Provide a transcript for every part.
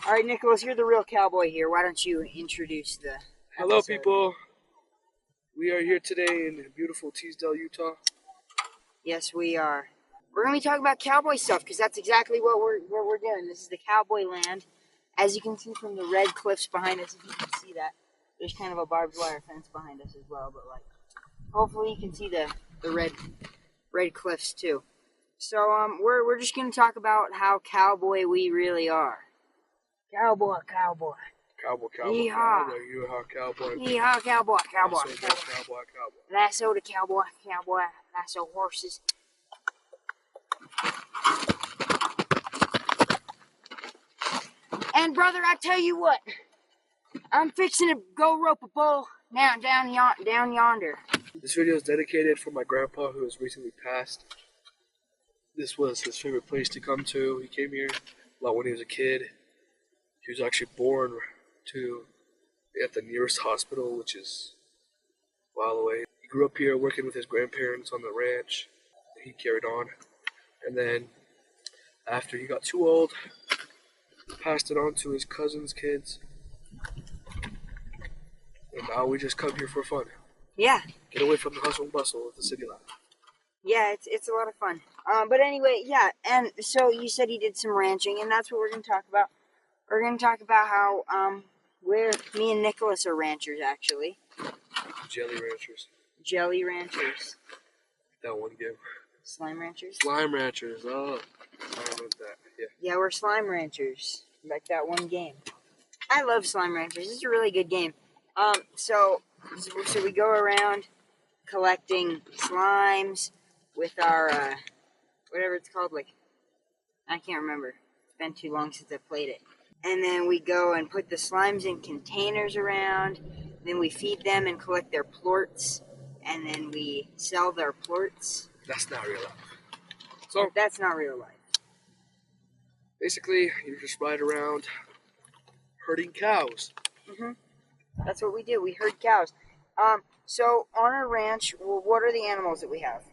All right, Nicholas, you're the real cowboy here. Why don't you introduce the episode? Hello, people. We are here today in beautiful Teasdale, Utah. Yes, we are. We're going to be talking about cowboy stuff because that's exactly what we're doing. This is the cowboy land. As you can see from the red cliffs behind us, if you can see that, there's kind of a barbed wire fence behind us as well. But like, hopefully you can see the red cliffs too. So we're just going to talk about how cowboy we really are. Cowboy, cowboy. Cowboy, cowboy, Yeehaw. cowboy, yeehaw, cowboy. Yeehaw, cowboy, cowboy. Lasso, cowboy, cowboy. Lasso to cowboy, cowboy. Lasso horses. And brother, I tell you what, I'm fixing to go rope a bull now down yonder. This video is dedicated for my grandpa who has recently passed. This was his favorite place to come to. He came here a lot when he was a kid. He was actually born at the nearest hospital, which is a while away. He grew up here working with his grandparents on the ranch. He carried on. And then after he got too old, passed it on to his cousin's kids. And now we just come here for fun. Yeah. Get away from the hustle and bustle of the city life. Yeah, it's a lot of fun. But anyway, yeah, and so you said he did some ranching, and that's what we're going to talk about. We're going to talk about how me and Nicholas are ranchers, actually. Jelly ranchers. Jelly ranchers. That one game. Slime ranchers? Slime ranchers. Oh, I remember that. Yeah. Yeah, we're slime ranchers. Like that one game. I love slime ranchers. It's a really good game. So we go around collecting slimes with our, whatever it's called, like, I can't remember. It's been too long since I played it. And then we go and put the slimes in containers around. Then we feed them and collect their plorts. And then we sell their plorts. That's not real life. So that's not real life. Basically, you just ride around herding cows. Mm-hmm. That's what we do. We herd cows. So on our ranch, well, what are the animals that we have?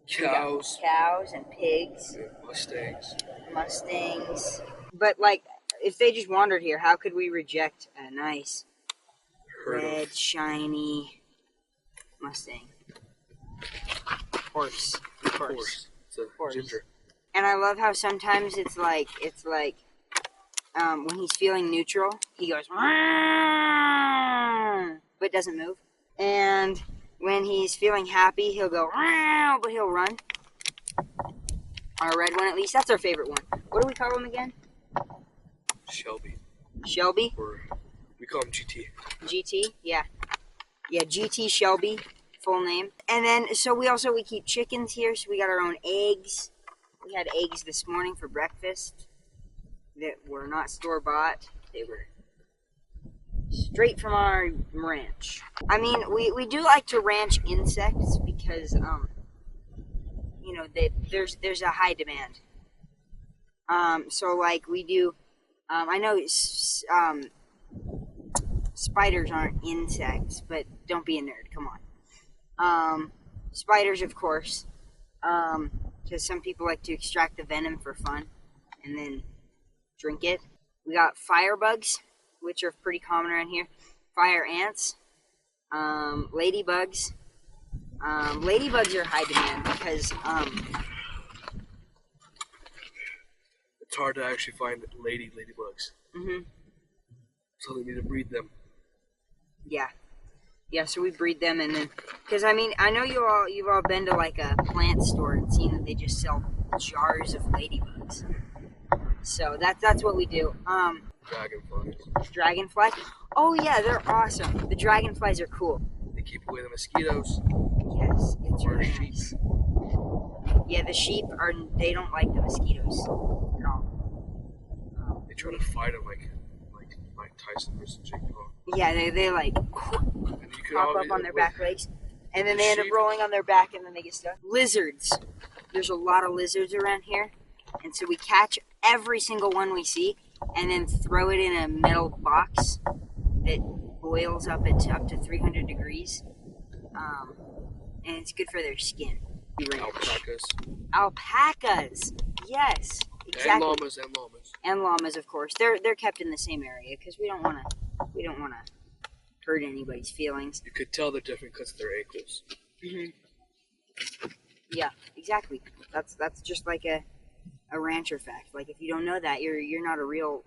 Cows. Cows and pigs. And Mustangs. Mustangs. But like, if they just wandered here, how could we reject a nice red, shiny Mustang? Horse. Horse. It's a horse. Ginger. And I love how sometimes it's like when he's feeling neutral, he goes but doesn't move. And when he's feeling happy, he'll go but he'll run. Our red one, at least, that's our favorite one. What do we call him again? Shelby. Shelby? Or we call him GT. GT, yeah. Yeah, GT Shelby, full name. And then, so we keep chickens here, so we got our own eggs. We had eggs this morning for breakfast that were not store-bought. They were straight from our ranch. I mean, we do like to ranch insects because, you know, there's a high demand. So like we do, I know spiders aren't insects, but don't be a nerd, come on. Spiders, of course, because some people like to extract the venom for fun and then drink it. We got firebugs, which are pretty common around here. Fire ants, ladybugs. Ladybugs are high demand because it's hard to actually find ladybugs. Mm-hmm. So they need to breed them. Yeah. Yeah, so we breed them, and then, because I mean, I know you've all been to like a plant store and seen that they just sell jars of ladybugs. So that's what we do. Dragonflies. Dragonflies? Oh yeah, they're awesome. The dragonflies are cool. They keep away the mosquitoes. Yes, it's really nice. Yeah, the sheep they don't like the mosquitoes at all. They try to fight them like Mike Tyson versus Jake Paul. Yeah, they like pop up on their back legs, and then they end up rolling on their back, and then they get stuck. Lizards. There's a lot of lizards around here, and so we catch every single one we see, and then throw it in a metal box that boils up to 300 degrees, and it's good for their skin. Alpacas. Alpacas. Yes, exactly. And llamas. And llamas, of course. They're kept in the same area because we don't want to hurt anybody's feelings. You could tell they're different because of their ankles. Yeah, exactly. That's just like a rancher fact. Like, if you don't know that, you're not a real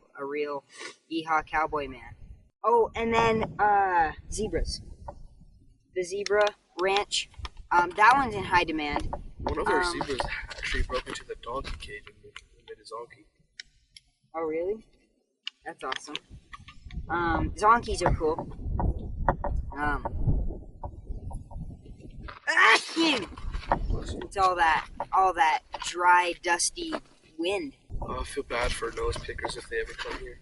yeehaw cowboy man. Oh, and then zebras. The zebra ranch. That one's in high demand. One of our zebras actually broke into the donkey cage and made a zonkey. Oh, really? That's awesome. Zonkies are cool. It's all that dry, dusty wind. I feel bad for nose pickers if they ever come here.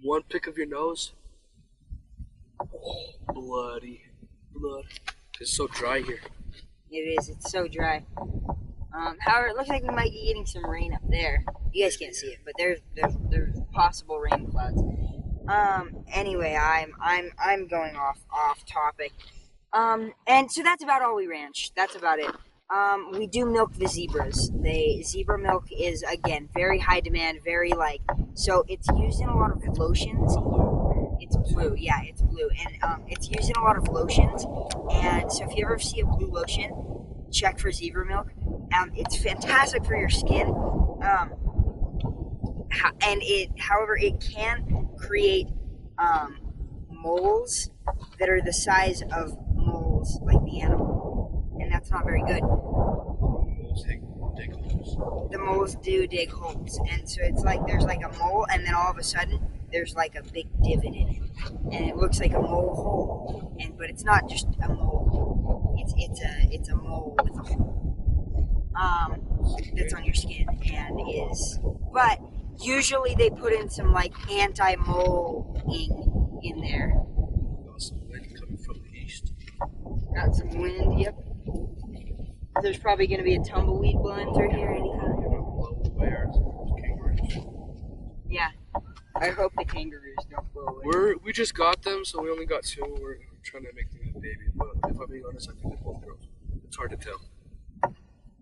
One pick of your nose, blood. It's so dry here. It is. It's so dry. However, it looks like we might be getting some rain up there. You guys can't see it, but there's possible rain clouds. Anyway, I'm going off topic. And so that's about all we ranch. That's about it. We do milk the zebras. Zebra milk is, again, very high demand, so it's used in a lot of lotions. It's blue, yeah, it's blue. And it's used in a lot of lotions. And so if you ever see a blue lotion, check for zebra milk. It's fantastic for your skin. However, it can create moles that are the size of moles like the animal. And that's not very good. Moles dig holes. The moles do dig holes. And so it's like there's like a mole, and then all of a sudden there's like a big divot in it. And it looks like a mole hole. But it's not just a mole. It's a mole with a hole. That's on your skin but usually they put in some like anti-moling in there. Got some wind coming from the east. Got some wind, yep. There's probably going to be a tumbleweed blowing through here anytime. Yeah, I hope the kangaroos don't blow away. We just got them, so we only got two. We're trying to make them a baby, but if I'm being honest, I think they're both girls. It's hard to tell.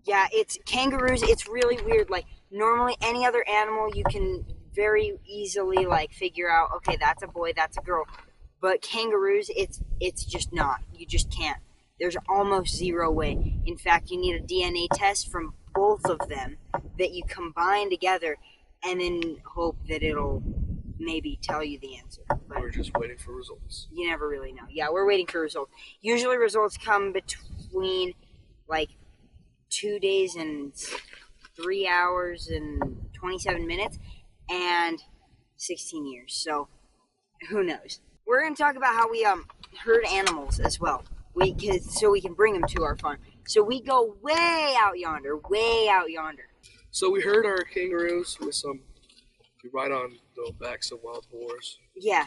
Yeah, it's kangaroos. It's really weird. Like, normally any other animal you can very easily like figure out, okay, that's a boy, that's a girl. But kangaroos, it's just not. You just can't. There's almost zero way. In fact, you need a DNA test from both of them that you combine together and then hope that it'll maybe tell you the answer. But we're just waiting for results. You never really know. Yeah, we're waiting for results. Usually results come between like 2 days and 3 hours and 27 minutes and 16 years. So who knows? We're going to talk about how we herd animals as well. So we can bring them to our farm. So we go way out yonder. So we herd our kangaroos with we ride on the backs of wild boars. Yeah.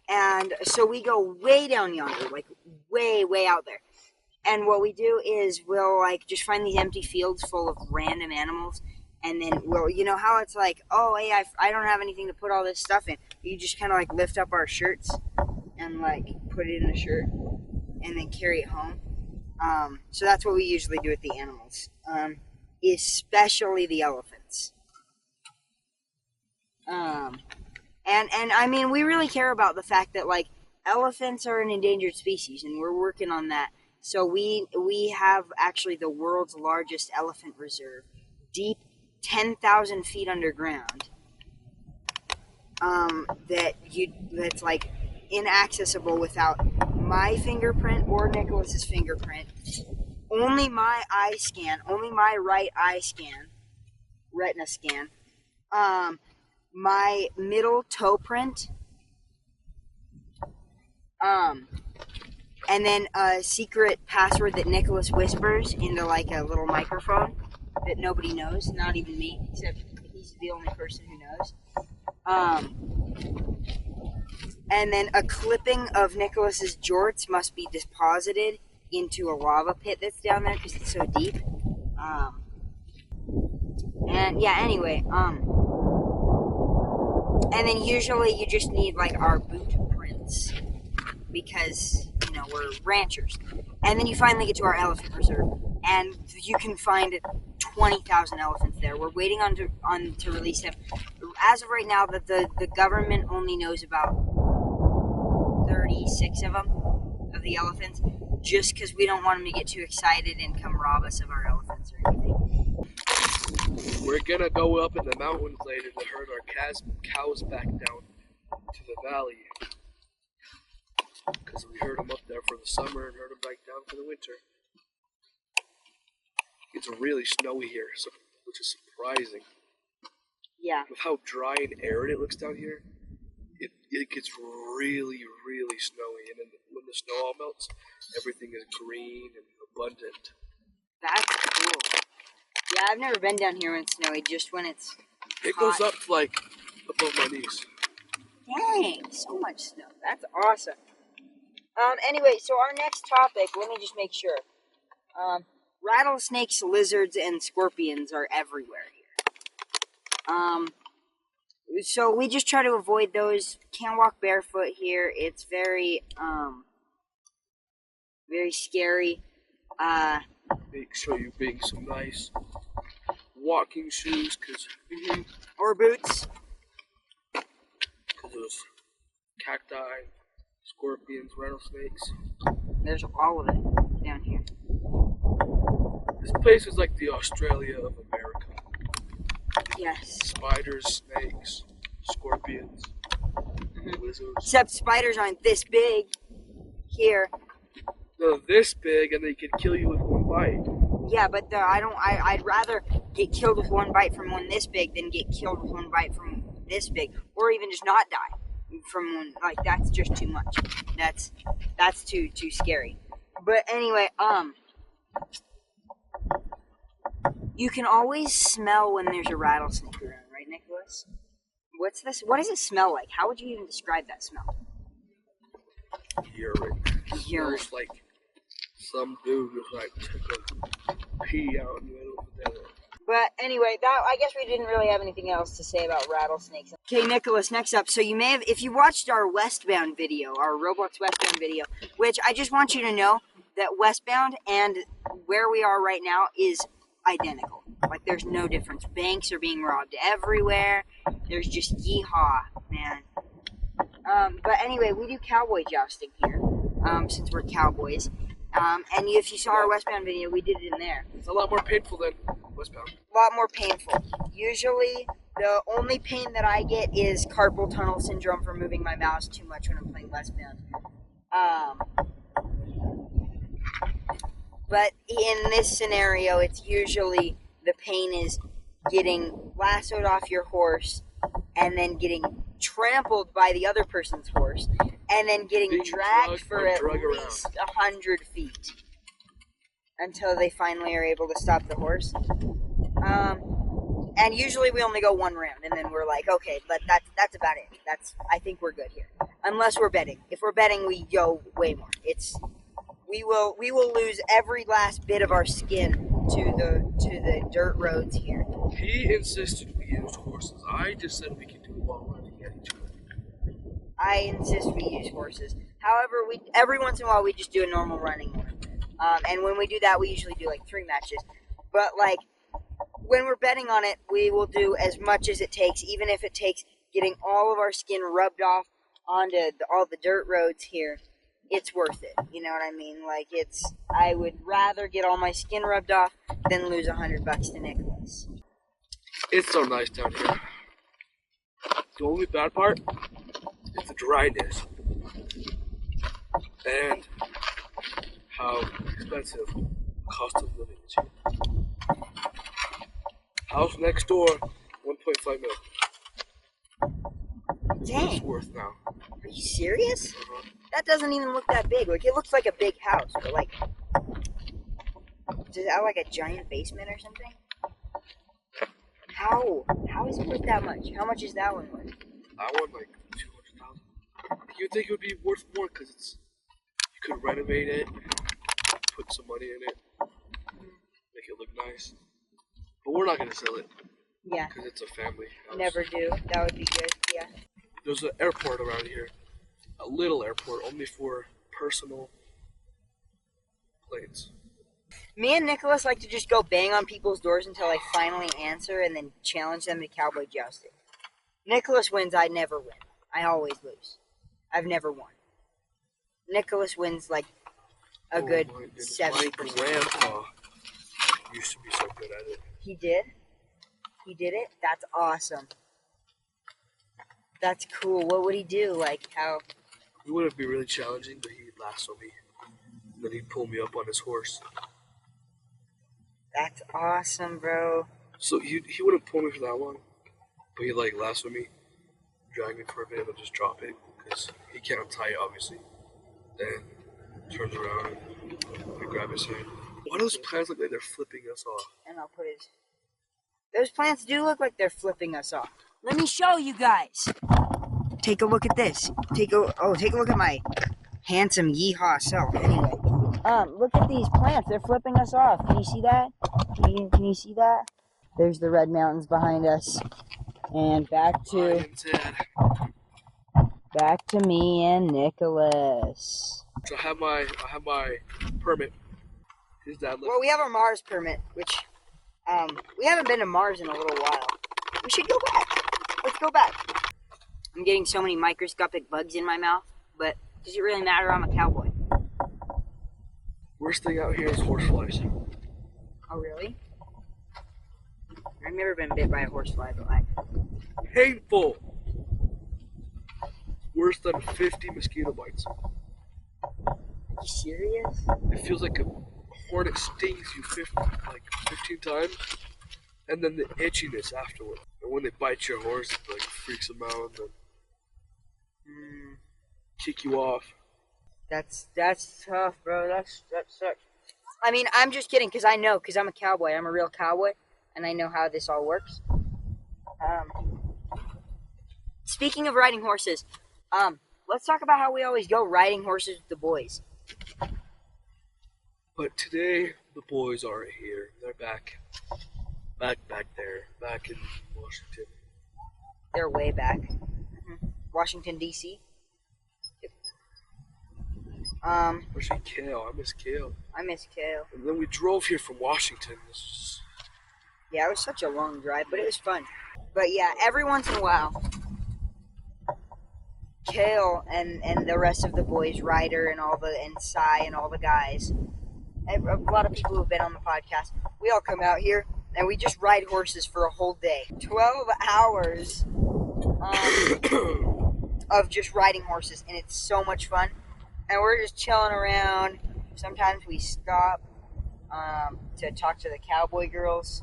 And so we go way down yonder, like way, way out there. And what we do is we'll like just find these empty fields full of random animals. And then we'll, you know how it's like, oh, hey, I don't have anything to put all this stuff in. You just kind of like lift up our shirts and like put it in a shirt and then carry it home. So that's what we usually do with the animals, especially the elephants. And I mean, we really care about the fact that like elephants are an endangered species, and we're working on that. So we have actually the world's largest elephant reserve, deep 10,000 feet underground. That's like inaccessible without my fingerprint or Nicholas's fingerprint. Only my eye scan, only my right eye scan, retina scan. My middle toe print. And then a secret password that Nicholas whispers into like a little microphone that nobody knows, not even me, except he's the only person who knows. And then a clipping of Nicholas's jorts must be deposited into a lava pit that's down there because it's so deep. And yeah, anyway, and then usually you just need like our boot prints because, you know, we're ranchers. And then you finally get to our elephant reserve, and you can find 20,000 elephants there. We're waiting on to release them. As of right now, the government only knows about 36 of them, of the elephants, just because we don't want them to get too excited and come rob us of our elephants or anything. We're gonna go up in the mountains later to herd our cows back down to the valley. Because we herd them up there for the summer and herd them back down for the winter. It's really snowy here, which is surprising. Yeah. With how dry and arid it looks down here, it gets really, really snowy. And then when the snow all melts, everything is green and abundant. That's cool. Yeah, I've never been down here when it's snowy, just when it's It hot. goes up to like above my knees. Dang, so much snow. That's awesome. Anyway, so our next topic, let me just make sure. Rattlesnakes, lizards, and scorpions are everywhere here. So we just try to avoid those. Can't walk barefoot here. It's very, very scary. Make sure you bring some nice walking shoes, Or boots. Because those cacti, scorpions, rattlesnakes. There's all of it down here. This place is like the Australia of America. Yes. Spiders, snakes, scorpions, lizards. Except spiders aren't this big here. They're this big and they can kill you with one bite. Yeah, but I'd rather get killed with one bite from one this big than get killed with one bite from this big, or even just not die from one. Like, that's just too much. That's too scary. But anyway, you can always smell when there's a rattlesnake around, right, Nicholas? What's this? What does it smell like? How would you even describe that smell? Urine. Urine. Smells like some dude just like took a pee out in the middle of the desert. But anyway, I guess we didn't really have anything else to say about rattlesnakes. Okay, Nicholas, next up. So you may have, if you watched our Westbound video, our Roblox Westbound video, which I just want you to know that Westbound and where we are right now is identical. Like, there's no difference. Banks are being robbed everywhere. There's just yeehaw, man. But anyway, we do cowboy jousting here, since we're cowboys. And if you saw our Westbound video, we did it in there. It's a lot more painful than Westbound. A lot more painful. Usually, the only pain that I get is carpal tunnel syndrome from moving my mouse too much when I'm playing Westbound. But in this scenario, it's usually the pain is getting lassoed off your horse and then getting trampled by the other person's horse and then getting dragged for at least 100 feet until they finally are able to stop the horse. And usually we only go one round and then we're like, okay, but that's about it. I think we're good here. Unless we're betting. If we're betting, we go way more. We will lose every last bit of our skin to the dirt roads here. He insisted we used horses. I just said we could do it while running at each other. I insist we use horses. However, every once in a while we just do a normal running one. And when we do that, we usually do like 3 matches. But like when we're betting on it, we will do as much as it takes, even if it takes getting all of our skin rubbed off onto all the dirt roads here. It's worth it. You know what I mean? Like, I would rather get all my skin rubbed off than lose $100 to Nicholas. It's so nice down here. The only bad part is the dryness and how expensive cost of living is here. House next door, 1.5 mil. Dang. It's worth now. Are you serious? That doesn't even look that big. Like, it looks like a big house, but like, does it have like a giant basement or something? How is it worth that much? How much is that one worth? That one like 200,000. You'd think it would be worth more because you could renovate it, put some money in it, make it look nice. But we're not gonna sell it. Yeah. Because it's a family house. Never do. That would be good. Yeah. There's an airport around here. A little airport, only for personal planes. Me and Nicholas like to just go bang on people's doors until I finally answer and then challenge them to cowboy jousting. Nicholas wins, I never win. I always lose. I've never won. Nicholas wins like a good 70%. My grandpa used to be so good at it. He did? He did it? That's awesome. That's cool. What would he do? Like how? It wouldn't be really challenging, but he'd lasso me. And then he'd pull me up on his horse. That's awesome, bro. So he wouldn't pull me for that long, but he'd like lasso me, drag me for a bit, and then just drop it because he can't untie it, obviously. Then turns around and grab his hand. Why do those plants look like they're flipping us off? And I'll put his. Those plants do look like they're flipping us off. Let me show you guys. Take a look at this. Take a look at my handsome yeehaw self. Anyway, look at these plants. They're flipping us off. Can you see that? Can you see that? There's the red mountains behind us, and back to me and Nicholas. So I have my permit. His dad left. Well, we have our Mars permit, which we haven't been to Mars in a little while. We should go back. Let's go back. I'm getting so many microscopic bugs in my mouth, but does it really matter? I'm a cowboy. Worst thing out here is horseflies. Oh, really? I've never been bit by a horsefly, but like... Painful! Worse than 50 mosquito bites. Are you serious? It feels like a hornet stings you 15 times, and then the itchiness afterward. And when they bite your horse, it like freaks them out and then kick you off. That's tough, bro. That sucks. I mean, I'm just kidding, because I'm a cowboy. I'm a real cowboy, and I know how this all works. Speaking of riding horses, let's talk about how we always go riding horses with the boys. But today, the boys aren't here. They're back there, back in Washington. They're way back. Washington, D.C. Especially Kale. I miss Kale. I miss Kale. And then we drove here from Washington. Yeah, it was such a long drive, but it was fun. But yeah, every once in a while, Kale and the rest of the boys, Ryder and Cy and all the guys, and a lot of people who've been on the podcast, we all come out here and we just ride horses for a whole day. 12 hours of just riding horses, and it's so much fun. And we're just chilling around. Sometimes we stop to talk to the cowboy girls.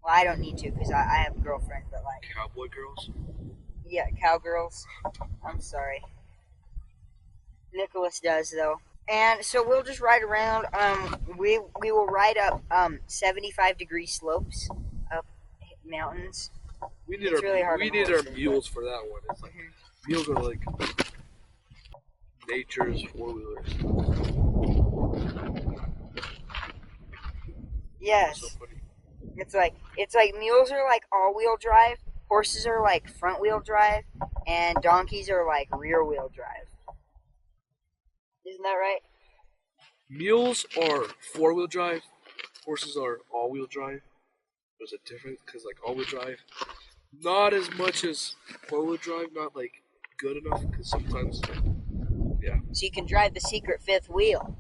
Well, I don't need to because I have a girlfriend, but like... Cowboy girls? Yeah, cowgirls. I'm sorry. Nicholas does, though. And so we'll just ride around. We will ride up 75-degree slopes up mountains. We need our mules for that one. It's like mules are like nature's four-wheelers. Yes. So funny. It's like mules are like all-wheel drive, horses are like front-wheel drive, and donkeys are like rear-wheel drive. Isn't that right? Mules are four-wheel drive. Horses are all-wheel drive. There's a difference because like all-wheel drive, not as much as four-wheel drive. Not like good enough because sometimes, yeah. So you can drive the secret fifth wheel.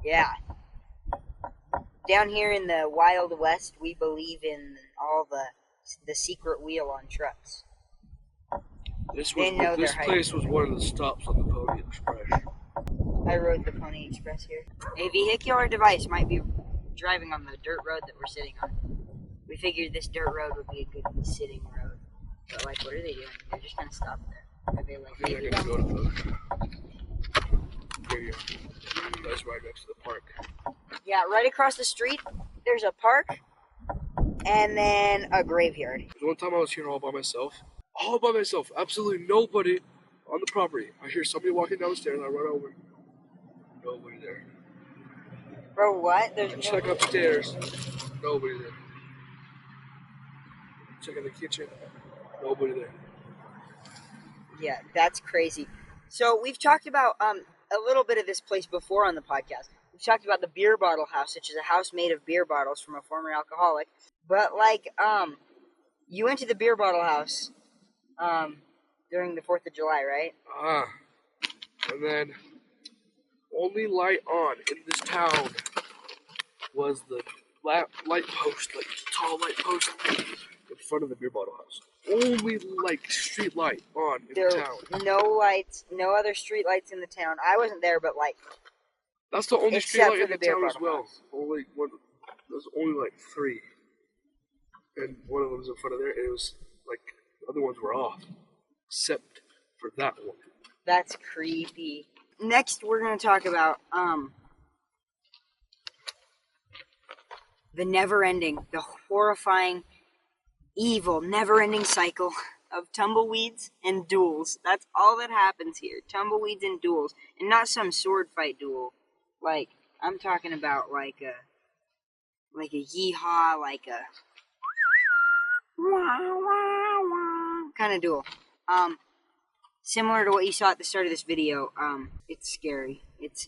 Yeah. Down here in the Wild West, we believe in all the secret wheel on trucks. This place was one of the stops on the Pony Express. I rode the Pony Express here. A vehicular device might be driving on the dirt road that we're sitting on. We figured this dirt road would be a good sitting road. But like, what are they doing? They're just kind of stopped there. Are they like... I think they're gonna go to the graveyard. That's right next to the park. Yeah, right across the street, there's a park, and then a graveyard. One time I was here all by myself, absolutely nobody on the property. I hear somebody walking down the stairs, I run over. Nobody there. Bro, what? I check upstairs, nobody there. Check in the kitchen, nobody there. Yeah, that's crazy. So we've talked about a little bit of this place before on the podcast. we talked about the beer bottle house, which is a house made of beer bottles from a former alcoholic. But like, you went to the beer bottle house, during the 4th of July, right? And then only light on in this town was the light post, like tall light post in front of the beer bottle house. Only like street light on in the town. No lights, no other street lights in the town. I wasn't there, but like, that's the only street light in the town as well. Only one. There's only like 3, and one of them was in front of there. And it was like the other ones were off, except for that one. That's creepy. Next, we're gonna talk about the never-ending, the horrifying, evil, never-ending cycle of tumbleweeds and duels. That's all that happens here. Tumbleweeds and duels. And not some sword fight duel. Like, I'm talking about like a yeehaw, like a kind of duel. Similar to what you saw at the start of this video. It's scary. It's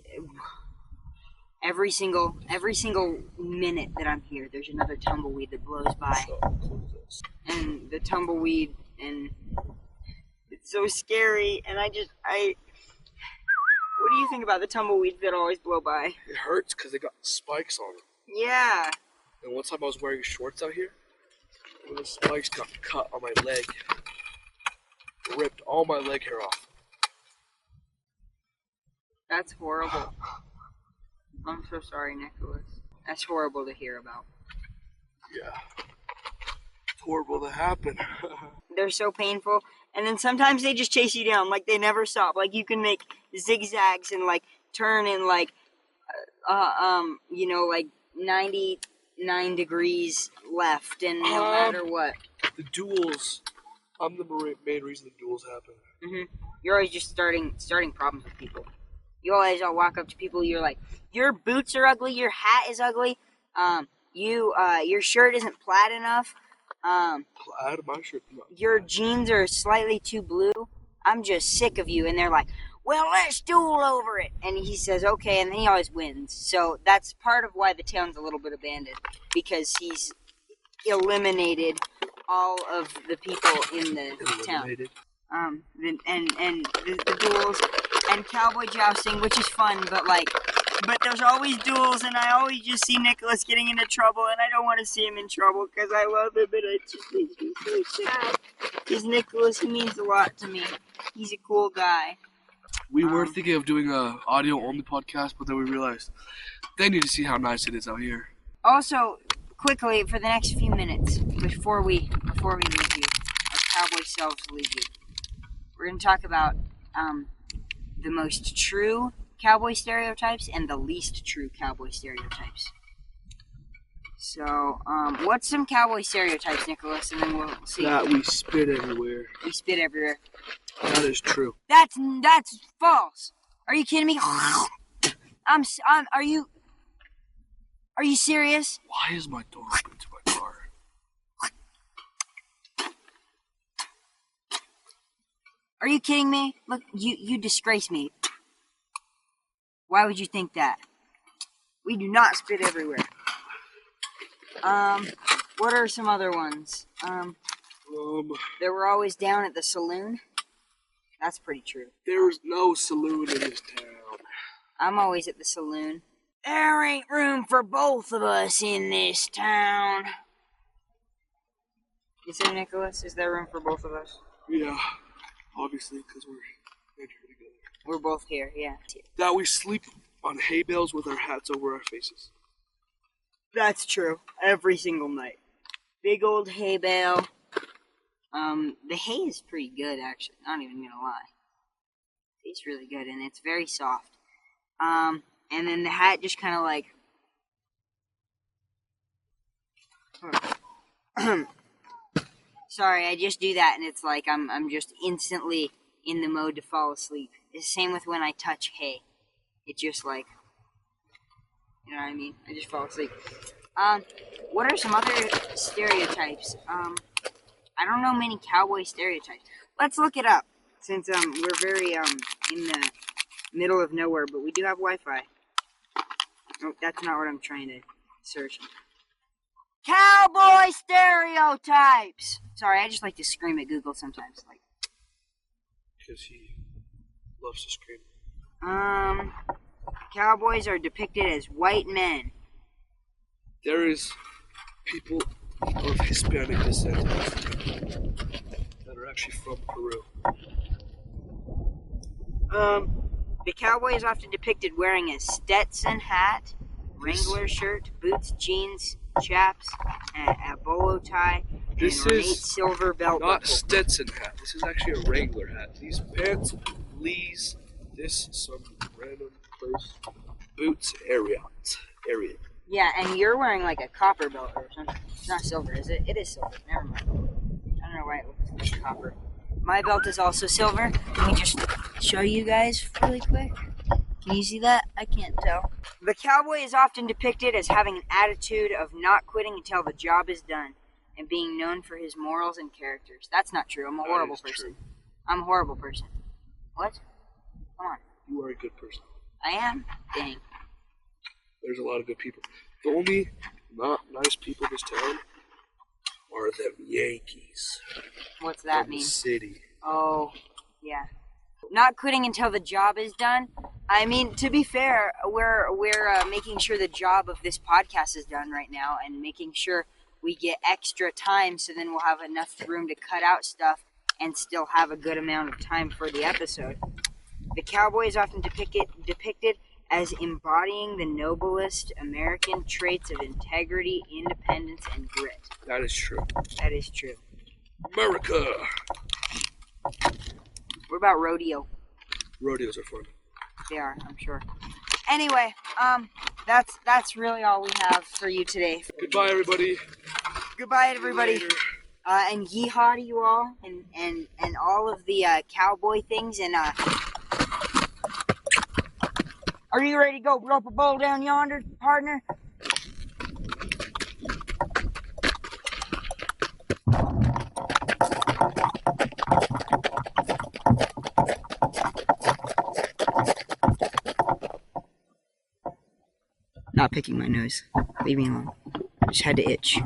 every single minute that I'm here, there's another tumbleweed that blows by. And the tumbleweed, and it's so scary. And what do you think about the tumbleweeds that always blow by? It hurts because they got spikes on them. Yeah. And one time I was wearing shorts out here, and the spikes got cut on my leg. Ripped all my leg hair off. That's horrible. I'm so sorry, Nicholas. That's horrible to hear about. Yeah. It's horrible to happen. They're so painful. And then sometimes they just chase you down. Like, they never stop. Like, you can make zigzags and, like, turn in, like, like 99 degrees left. And no matter what. The duels. I'm the main reason the duels happen. Mm-hmm. You're always just starting problems with people. You always walk up to people, you're like, your boots are ugly, your hat is ugly, your shirt isn't plaid enough, plaid? My shirt? No. Your jeans are slightly too blue, I'm just sick of you. And they're like, well, let's duel over it. And he says, okay, and then he always wins. So that's part of why the town's a little bit abandoned, because he's eliminated all of the people in the town. The duels and cowboy jousting, which is fun, but there's always duels, and I always just see Nicholas getting into trouble, and I don't want to see him in trouble because I love him, and it just makes me so sad. Because Nicholas, he means a lot to me. He's a cool guy. We were thinking of doing a audio-only podcast, but then we realized they need to see how nice it is out here. Also, quickly, for the next few minutes, before we leave you, our cowboy selves leave you, we're going to talk about the most true cowboy stereotypes and the least true cowboy stereotypes. So, what's some cowboy stereotypes, Nicholas? And then we'll see. That we spit everywhere. We spit everywhere. That is true. That's false. Are you kidding me? Are you serious? Why is my door open to my car? Are you kidding me? Look, you disgrace me. Why would you think that? We do not spit everywhere. What are some other ones? They were always down at the saloon. That's pretty true. There's no saloon in this town. I'm always at the saloon. There ain't room for both of us in this town. You say, Nicholas, is there room for both of us? Yeah, obviously, because we're in here together. We're both here, yeah. That we sleep on hay bales with our hats over our faces. That's true. Every single night. Big old hay bale. The hay is pretty good, actually. Not even gonna lie. It's really good, and it's very soft. And then the hat just kind of like... Sorry, I just do that, and it's like I'm just instantly in the mode to fall asleep. It's the same with when I touch hay. It's just like... You know what I mean? I just fall asleep. What are some other stereotypes? I don't know many cowboy stereotypes. Let's look it up, since we're very in the middle of nowhere, but we do have Wi-Fi. Oh, that's not what I'm trying to search. Cowboy stereotypes! Sorry, I just like to scream at Google sometimes. Like, because he loves to scream. Cowboys are depicted as white men. There is people of Hispanic descent that are actually from Peru. The cowboy is often depicted wearing a Stetson hat, Wrangler shirt, boots, jeans, chaps, a bolo tie, and This an ornate is silver belt not buckle. Stetson hat. This is actually a Wrangler hat. These pants, Lee's, this some random place, boots, area. Yeah, and you're wearing like a copper belt or something. It's not silver, is it? It is silver. Never mind. I don't know why it looks like copper. My belt is also silver. Let me just show you guys really quick. Can you see that? I can't tell. The cowboy is often depicted as having an attitude of not quitting until the job is done and being known for his morals and characters. That's not true. I'm a horrible person. True. I'm a horrible person. What? Come on. You are a good person. I am? Dang. There's a lot of good people. The only not nice people in this town are them Yankees. What's that from mean? The city. Oh, yeah. Not quitting until the job is done. I mean, to be fair, we're making sure the job of this podcast is done right now and making sure we get extra time so then we'll have enough room to cut out stuff and still have a good amount of time for the episode. The cowboy is often depicted as embodying the noblest American traits of integrity, independence, and grit. That is true. That is true. America! What about rodeo? Rodeos are fun. They are, I'm sure. Anyway, that's really all we have for you today. Goodbye, everybody. Goodbye, everybody. Later. And yeehaw to you all, and all of the cowboy things. And are you ready to go rope a bull down yonder, partner? Not picking my nose. Leave me alone. I just had to itch.